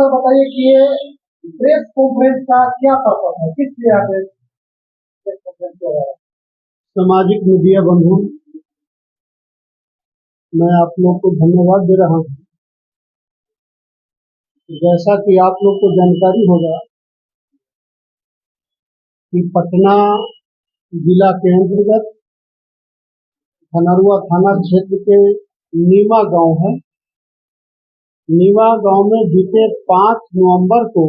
Sir बताइए कि ये प्रेस कॉन्फ्रेंस का क्या पर्पस है, किस लिए यहाँ पे प्रेस कॉन्फ्रेंस किया जा रहा है? सामाजिक मीडिया बंधु, मैं आप लोग को धन्यवाद दे रहा हूँ। जैसा कि आप लोग को जानकारी होगा कि पटना जिला के अंतर्गत धनरुआ थाना क्षेत्र के नीमा गांव है। नीमा गांव में बीते 5 नवंबर को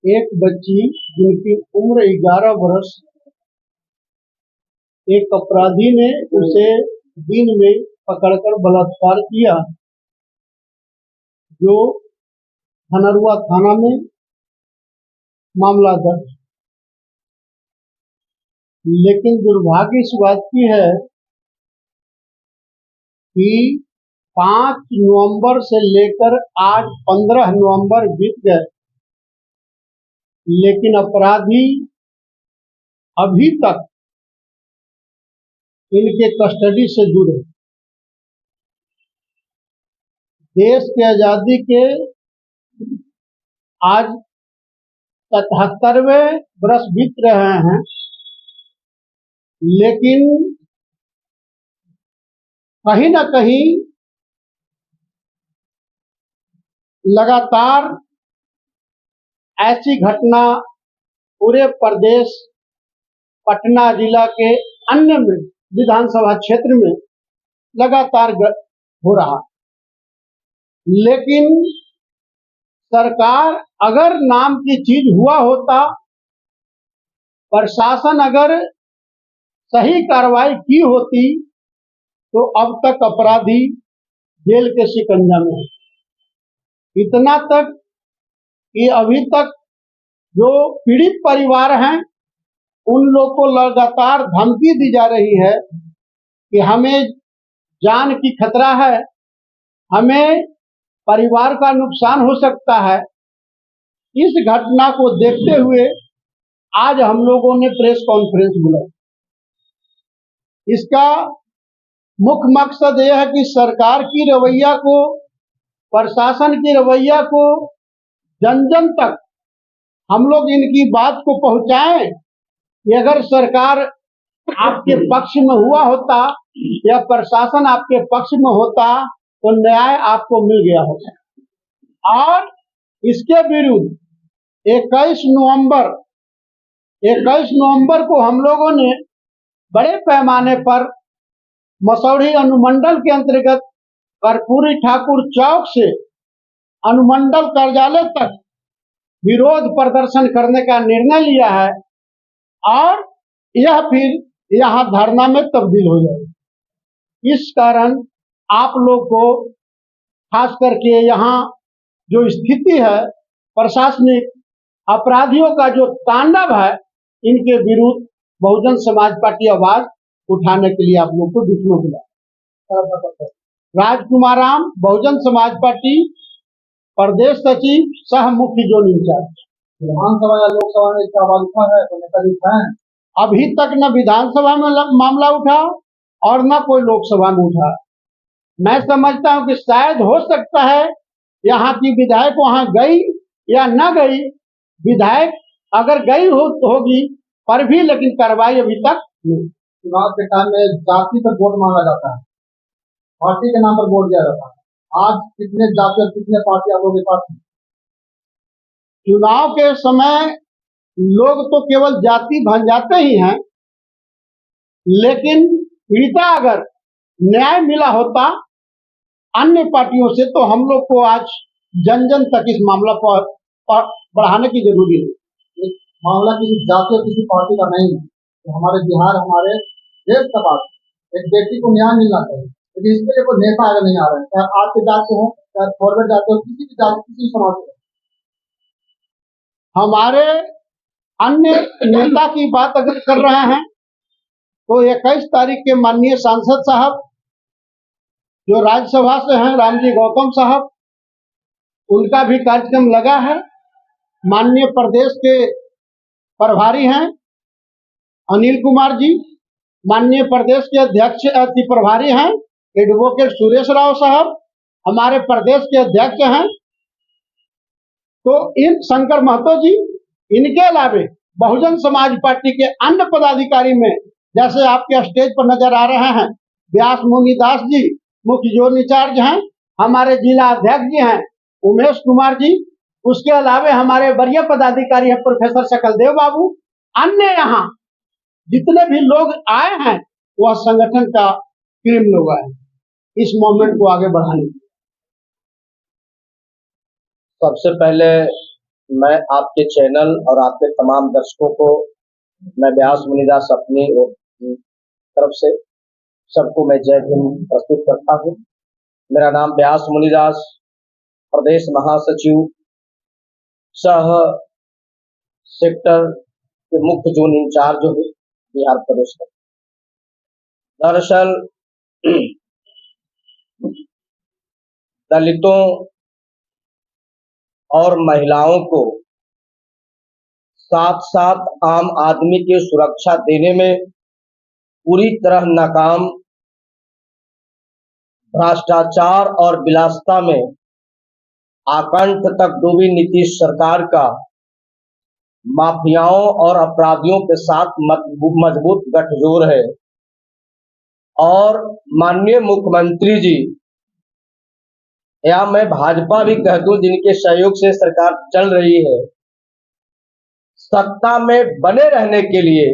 एक बच्ची जिनकी उम्र 11 वर्ष, एक अपराधी ने उसे दिन में पकड़कर बलात्कार किया, जो धनरुआ थाना में मामला दर्ज। लेकिन दुर्भाग्य इस बात की है कि 5 नवंबर से लेकर आज 15 नवंबर बीत गए, लेकिन अपराधी अभी तक इनके कस्टडी से जुड़े। देश की आजादी के आज 77वें वर्ष बीत रहे हैं, लेकिन कहीं न कहीं लगातार ऐसी घटना पूरे प्रदेश, पटना जिला के अन्य विधानसभा क्षेत्र में लगातार हो रहा। लेकिन सरकार अगर नाम की चीज हुआ होता, प्रशासन अगर सही कार्रवाई की होती, तो अब तक अपराधी जेल के शिकंजा में है। इतना तक कि अभी तक जो पीड़ित परिवार हैं, उन लोग को लगातार धमकी दी जा रही है कि हमें जान की खतरा है, हमें परिवार का नुकसान हो सकता है। इस घटना को देखते हुए आज हम लोगों ने प्रेस कॉन्फ्रेंस बुलाई। इसका मुख्य मकसद यह है कि सरकार की रवैया को, प्रशासन की रवैया को जन जन तक हम लोग इनकी बात को पहुंचाएं कि अगर सरकार आपके पक्ष में हुआ होता या प्रशासन आपके पक्ष में होता तो न्याय आपको मिल गया होता। और इसके विरुद्ध 21 नवंबर को हम लोगों ने बड़े पैमाने पर मसौढ़ी अनुमंडल के अंतर्गत कर्पूरी ठाकुर चौक से अनुमंडल कार्यालय तक विरोध प्रदर्शन करने का निर्णय लिया है, और यह फिर यहाँ धरना में तब्दील हो जाएगा। इस कारण आप लोग को, खास करके यहाँ जो स्थिति है, प्रशासनिक अपराधियों का जो तांडव है, इनके विरुद्ध बहुजन समाज पार्टी आवाज उठाने के लिए आप लोग को बीच में बुलाया। राजकुमाराम, बहुजन समाज पार्टी प्रदेश सचिव सह मुख्य जोन इंचार्ज। विधानसभा या लोकसभा में इसका आवाज उठा है, तो नेता उठा है? अभी तक न विधानसभा में मामला उठा और न कोई लोकसभा में उठा। मैं समझता हूं कि शायद हो सकता है यहाँ की विधायक वहां गई या न गई। विधायक अगर गई होगी पर भी, लेकिन कार्रवाई अभी तक नहीं। चुनाव के टाइम में जाति पर वोट मांगा जाता है, पार्टी के नाम पर वोट दिया जाता है। आज कितने जाति और कितने पार्टी आप लोगों के पास है? चुनाव के समय लोग तो केवल जाति बन जाते ही हैं, लेकिन पीड़िता अगर न्याय मिला होता अन्य पार्टियों से, तो हम लोग को आज जन जन तक इस मामला पर बढ़ाने की जरूरी है। मामला किसी जाति और किसी पार्टी का नहीं है, तो हमारे बिहार, हमारे देश का बात है। एक बेटी को न्याय मिलना चाहिए, लेकिन इसके लिए कोई नेता आगे नहीं आ रहे हैं, चाहे आज के जात के हो, चाहे फॉरवर्ड जाते हो, किसी भी जाति, किसी समाज के। हमारे अन्य नेता की बात अगर कर रहे हैं तो 21 तारीख के माननीय सांसद साहब जो राज्यसभा से हैं, रामजी गौतम साहब, उनका भी कार्यक्रम लगा है। माननीय प्रदेश के प्रभारी हैं अनिल कुमार जी, माननीय प्रदेश के अध्यक्ष प्रभारी हैं एडवोकेट सुरेश राव साहब, हमारे प्रदेश के अध्यक्ष हैं तो इन शंकर महतो जी, इनके अलावे बहुजन समाज पार्टी के अन्य पदाधिकारी में जैसे आपके स्टेज पर नजर आ रहे हैं व्यास मुनिदास जी, मुख्य जोन इंचार्ज हैं, हमारे जिला अध्यक्ष जी हैं उमेश कुमार जी, उसके अलावे हमारे वरीय पदाधिकारी हैं प्रोफेसर सकलदेव बाबू, अन्य यहाँ जितने भी लोग आए हैं वह संगठन का टीम लोग आए इस मूवमेंट को आगे बढ़ाने के लिए। सबसे पहले मैं आपके चैनल और आपके तमाम दर्शकों को मैं व्यास मुनिदास अपनी तरफ से सबको मैं जय हिंद प्रस्तुत करता हूँ। मेरा नाम व्यास मुनिदास, प्रदेश महासचिव सह सेक्टर के मुख्य जोन इंचार्ज हूँ बिहार प्रदेश का। दरअसल दलितों और महिलाओं को साथ साथ आम आदमी की सुरक्षा देने में पूरी तरह नाकाम, भ्रष्टाचार और विलासिता में आकंठ तक डूबी नीतीश सरकार का माफियाओं और अपराधियों के साथ मजबूत गठजोड़ है। और माननीय मुख्यमंत्री जी या मैं भाजपा भी कह दूं जिनके सहयोग से सरकार चल रही है, सत्ता में बने रहने के लिए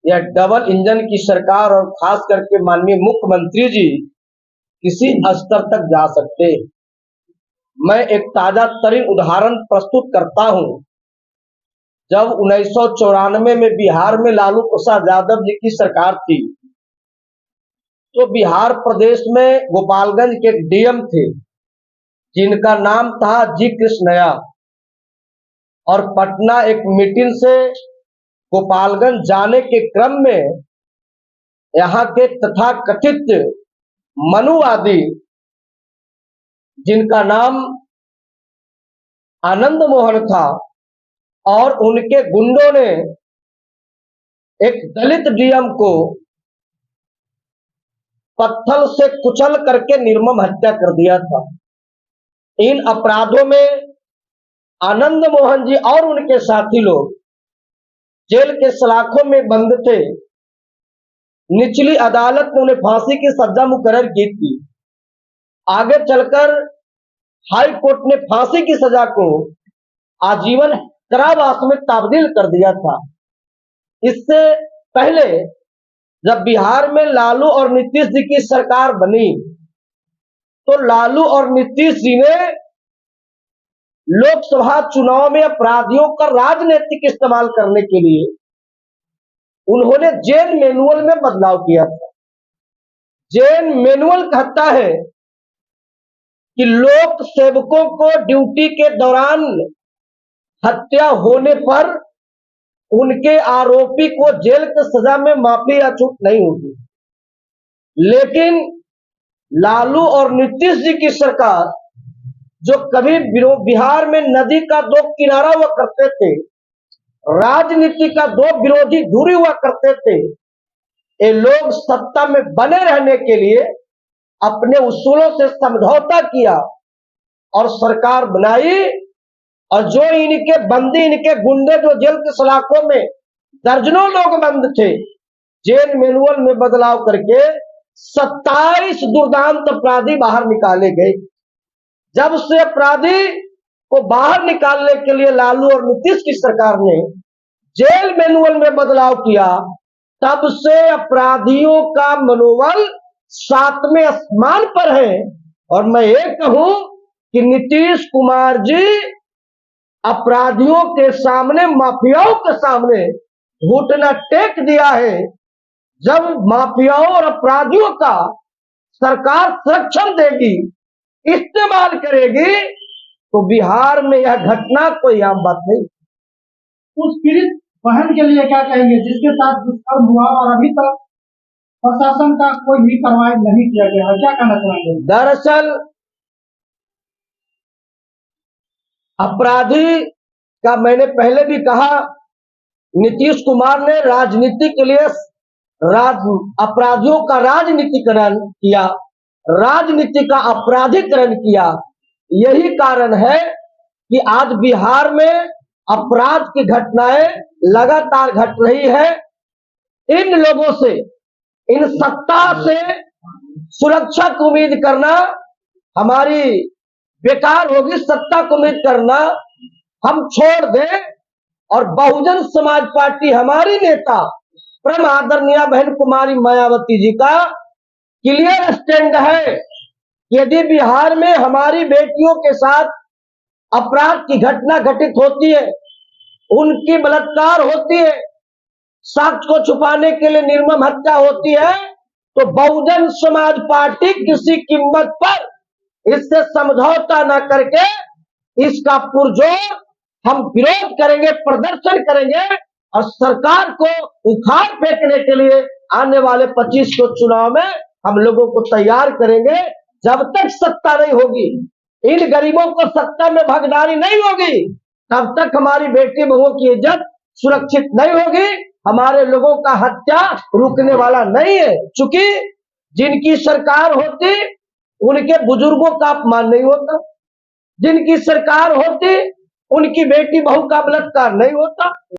यह डबल इंजन की सरकार और खास करके माननीय मुख्यमंत्री जी किसी स्तर तक जा सकते। मैं एक ताजा तरीन उदाहरण प्रस्तुत करता हूं। जब 1994 में बिहार में लालू प्रसाद यादव जी की सरकार थी तो बिहार प्रदेश में गोपालगंज के डीएम थे जिनका नाम था जी कृष्णया, और पटना एक मीटिंग से गोपालगंज जाने के क्रम में यहाँ के तथाकथित मनुवादी जिनका नाम आनंद मोहन था और उनके गुंडों ने एक दलित डीएम को पत्थर से कुचल करके निर्मम हत्या कर दिया था। इन अपराधों में आनंद मोहन जी और उनके साथी लोग जेल के सलाखों में बंद थे। निचली अदालत ने उन्हें फांसी की सजा मुकर्रर की थी। आगे चलकर हाई कोर्ट ने फांसी की सजा को आजीवन कारावास में तब्दील कर दिया था। इससे पहले जब बिहार में लालू और नीतीश जी की सरकार बनी तो लालू और नीतीश जी ने लोकसभा चुनाव में अपराधियों का राजनीतिक इस्तेमाल करने के लिए उन्होंने जेल मैनुअल में बदलाव किया था। जेल मैनुअल कहता है कि लोक सेवकों को ड्यूटी के दौरान हत्या होने पर उनके आरोपी को जेल की सजा में माफी या छूट नहीं होगी। लेकिन लालू और नीतीश जी की सरकार जो कभी बिहार में नदी का दो किनारा हुआ करते थे, राजनीति का दो विरोधी धुरी हुआ करते थे, ये लोग सत्ता में बने रहने के लिए अपने उसूलों से समझौता किया और सरकार बनाई। और जो इनके बंदी, इनके गुंडे जो जेल के सलाखों में दर्जनों लोग बंद थे, जेल मैनुअल में बदलाव करके 27 दुर्दांत अपराधी बाहर निकाले गए। जब से अपराधी को बाहर निकालने के लिए लालू और नीतीश की सरकार ने जेल मैनुअल में बदलाव किया, तब से अपराधियों का मनोबल 7वें आसमान पर है। और मैं ये कहूं कि नीतीश कुमार जी अपराधियों के सामने, माफियाओं के सामने घुटना टेक दिया है। जब माफियाओं और अपराधियों का सरकार संरक्षण देगी, इस्तेमाल करेगी, तो बिहार में यह घटना कोई आम बात नहीं। उस पीड़ित बहन के लिए क्या कहेंगे जिसके साथ दुष्कर्म हुआ और अभी तक प्रशासन का कोई भी कार्रवाई नहीं किया गया है, क्या कहना चाहेंगे? दरअसल अपराधी का मैंने पहले भी कहा, नीतीश कुमार ने राजनीति के लिए अपराधियों का राजनीतिकरण किया, राजनीति का अपराधीकरण किया। यही कारण है कि आज बिहार में अपराध की घटनाएं लगातार घट रही है। इन लोगों से, इन सत्ता से सुरक्षा की उम्मीद करना हमारी बेकार होगी। सत्ता को उम्मीद करना हम छोड़ दें और बहुजन समाज पार्टी, हमारी नेता परम आदरणीय बहन कुमारी मायावती जी का क्लियर स्टैंड है, यदि बिहार में हमारी बेटियों के साथ अपराध की घटना घटित होती है, उनकी बलात्कार होती है, साक्ष्य को छुपाने के लिए निर्मम हत्या होती है, तो बहुजन समाज पार्टी किसी कीमत पर इससे समझौता न करके इसका पुरजोर हम विरोध करेंगे, प्रदर्शन करेंगे और सरकार को उखाड़ फेंकने के लिए आने वाले 25 को चुनाव में हम लोगों को तैयार करेंगे। जब तक सत्ता नहीं होगी, इन गरीबों को सत्ता में भागीदारी नहीं होगी, तब तक हमारी बेटी बहुओं की इज्जत सुरक्षित नहीं होगी। हमारे लोगों का हत्या रुकने वाला नहीं है। चूंकि जिनकी सरकार होती उनके बुजुर्गों का अपमान नहीं होता, जिनकी सरकार होती उनकी बेटी बहू का बलात्कार नहीं होता।